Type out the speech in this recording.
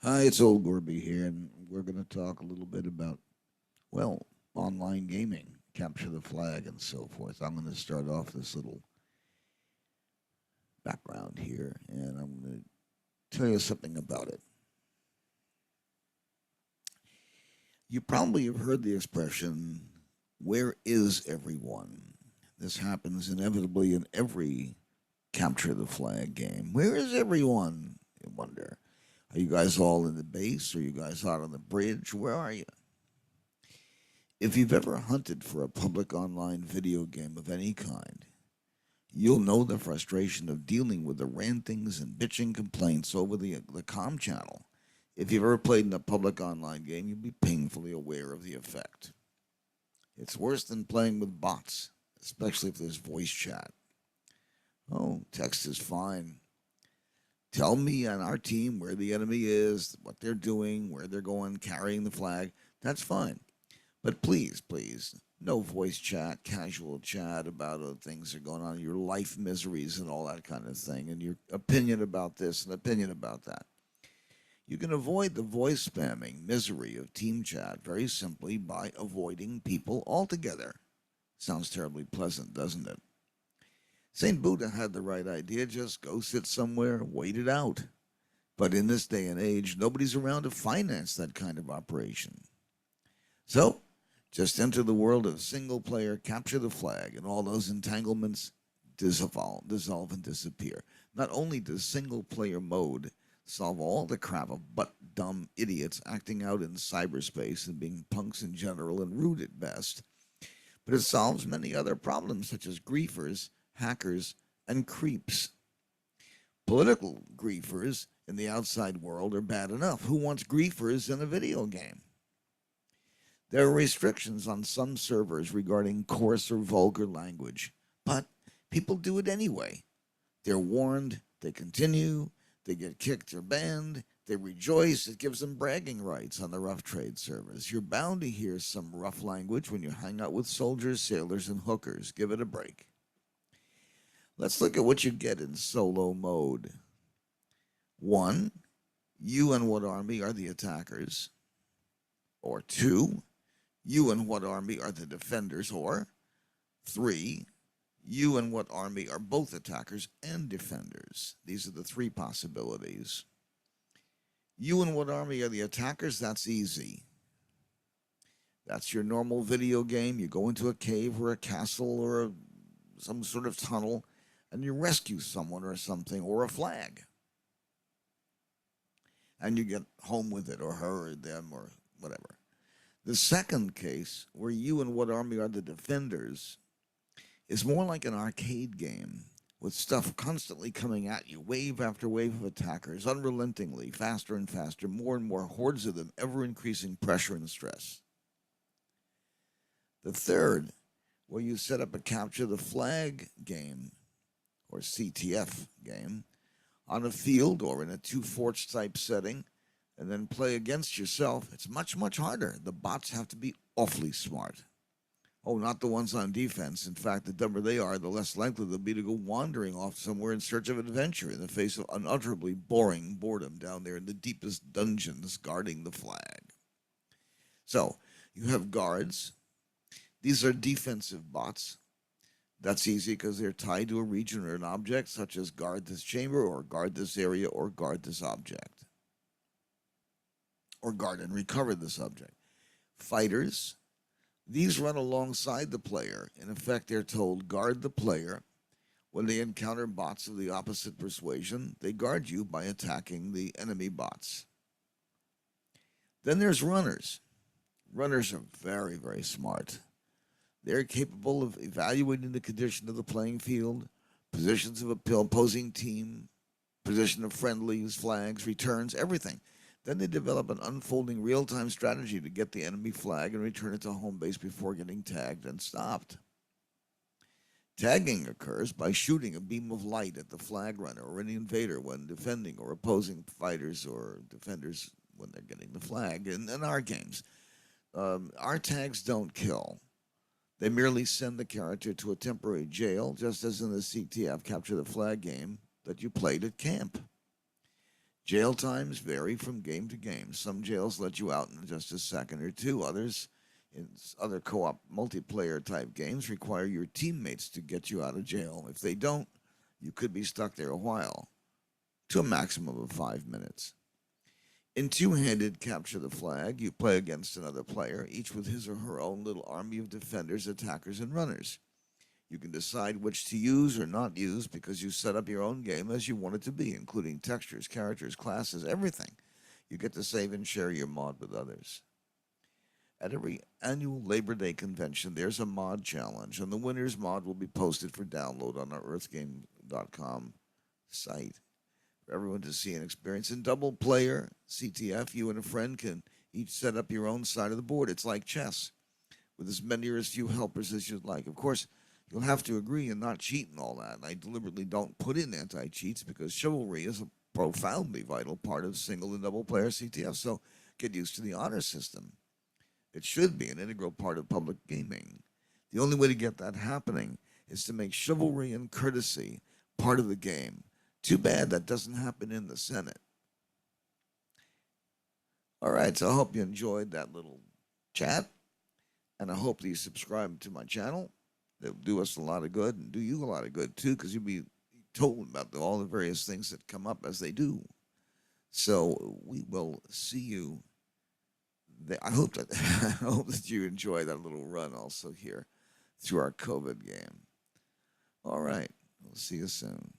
Hi, it's old Gorby here, and we're going to talk a little bit about, well, online gaming, capture the flag, and so forth. I'm going to start off this little background here, and I'm going to tell you something about it. You probably have heard the expression, where is everyone? This happens inevitably in every capture the flag game. Where is everyone? You wonder. Are you guys all in the base? Are you guys out on the bridge? Where are you? If you've ever hunted for a public online video game of any kind, you'll know the frustration of dealing with the rantings and bitching complaints over the comm channel. If you've ever played in a public online game, you'll be painfully aware of the effect. It's worse than playing with bots, especially if there's voice chat. Oh, text is fine. Tell me on our team where the enemy is, what they're doing, where they're going, carrying the flag. That's fine. But please, please, no voice chat, casual chat about things that are going on, your life miseries and all that kind of thing, and your opinion about this and opinion about that. You can avoid the voice spamming misery of team chat very simply by avoiding people altogether. Sounds terribly pleasant, doesn't it? St. Buddha had the right idea, just go sit somewhere, wait it out. But in this day and age, nobody's around to finance that kind of operation. So, just enter the world of single player, capture the flag, and all those entanglements dissolve and disappear. Not only does single player mode solve all the crap of but dumb idiots acting out in cyberspace and being punks in general and rude at best, but it solves many other problems such as griefers, hackers, and creeps. Political griefers in the outside world are bad enough. Who wants griefers in a video game? There are restrictions on some servers regarding coarse or vulgar language, but people do it anyway. They're warned, they continue, they get kicked or banned, they rejoice, it gives them bragging rights on the rough trade servers. You're bound to hear some rough language when you hang out with soldiers, sailors, and hookers. Give it a break. Let's look at what you get in solo mode. 1. You and what army are the attackers? Or 2. You and what army are the defenders? Or 3. You and what army are both attackers and defenders? These are the three possibilities. You and what army are the attackers? That's easy. That's your normal video game. You go into a cave or a castle or some sort of tunnel and you rescue someone or something or a flag. And you get home with it or her or them or whatever. The second case, where you and what army are the defenders, is more like an arcade game with stuff constantly coming at you, wave after wave of attackers, unrelentingly, faster and faster, more and more hordes of them, ever increasing pressure and stress. The third, where you set up a capture the flag game, or CTF game, on a field or in a two forts type setting, and then play against yourself, it's much, much harder. The bots have to be awfully smart. Oh, not the ones on defense. In fact, the dumber they are, the less likely they'll be to go wandering off somewhere in search of adventure in the face of unutterably boring boredom down there in the deepest dungeons guarding the flag. So, you have guards. These are defensive bots. That's easy because they're tied to a region or an object, such as guard this chamber, or guard this area, or guard this object, or guard and recover this object. Fighters, these run alongside the player. In effect, they're told, guard the player. When they encounter bots of the opposite persuasion, they guard you by attacking the enemy bots. Then there's runners. Runners are very, very smart. They're capable of evaluating the condition of the playing field, positions of a opposing team, position of friendlies, flags, returns, everything. Then they develop an unfolding real-time strategy to get the enemy flag and return it to home base before getting tagged and stopped. Tagging occurs by shooting a beam of light at the flag runner or an invader when defending, or opposing fighters or defenders when they're getting the flag. In our games, our tags don't kill. They merely send the character to a temporary jail, just as in the CTF Capture the Flag game that you played at camp. Jail times vary from game to game. Some jails let you out in just a second or two. Others, in other co op multiplayer type games, require your teammates to get you out of jail. If they don't, you could be stuck there a while, to a maximum of 5 minutes. In two-handed capture the flag, you play against another player, each with his or her own little army of defenders, attackers, and runners. You can decide which to use or not use because you set up your own game as you want it to be, including textures, characters, classes, everything. You get to save and share your mod with others. At every annual Labor Day convention, there's a mod challenge, and the winner's mod will be posted for download on our earthgame.com site for everyone to see and experience. In double player CTF, you and a friend can each set up your own side of the board. It's like chess, with as many or as few helpers as you'd like. Of course, you'll have to agree and not cheat and all that. I deliberately don't put in anti-cheats because chivalry is a profoundly vital part of single and double player CTF, so get used to the honor system. It should be an integral part of public gaming. The only way to get that happening is to make chivalry and courtesy part of the game. Too bad that doesn't happen in the Senate. All right, so I hope you enjoyed that little chat, and I hope that you subscribe to my channel. It'll do us a lot of good and do you a lot of good too, because you'll be told about all the various things that come up as they do. So we will see you. I hope that I hope that you enjoy that little run also here through our COVID game. All right, we'll see you soon.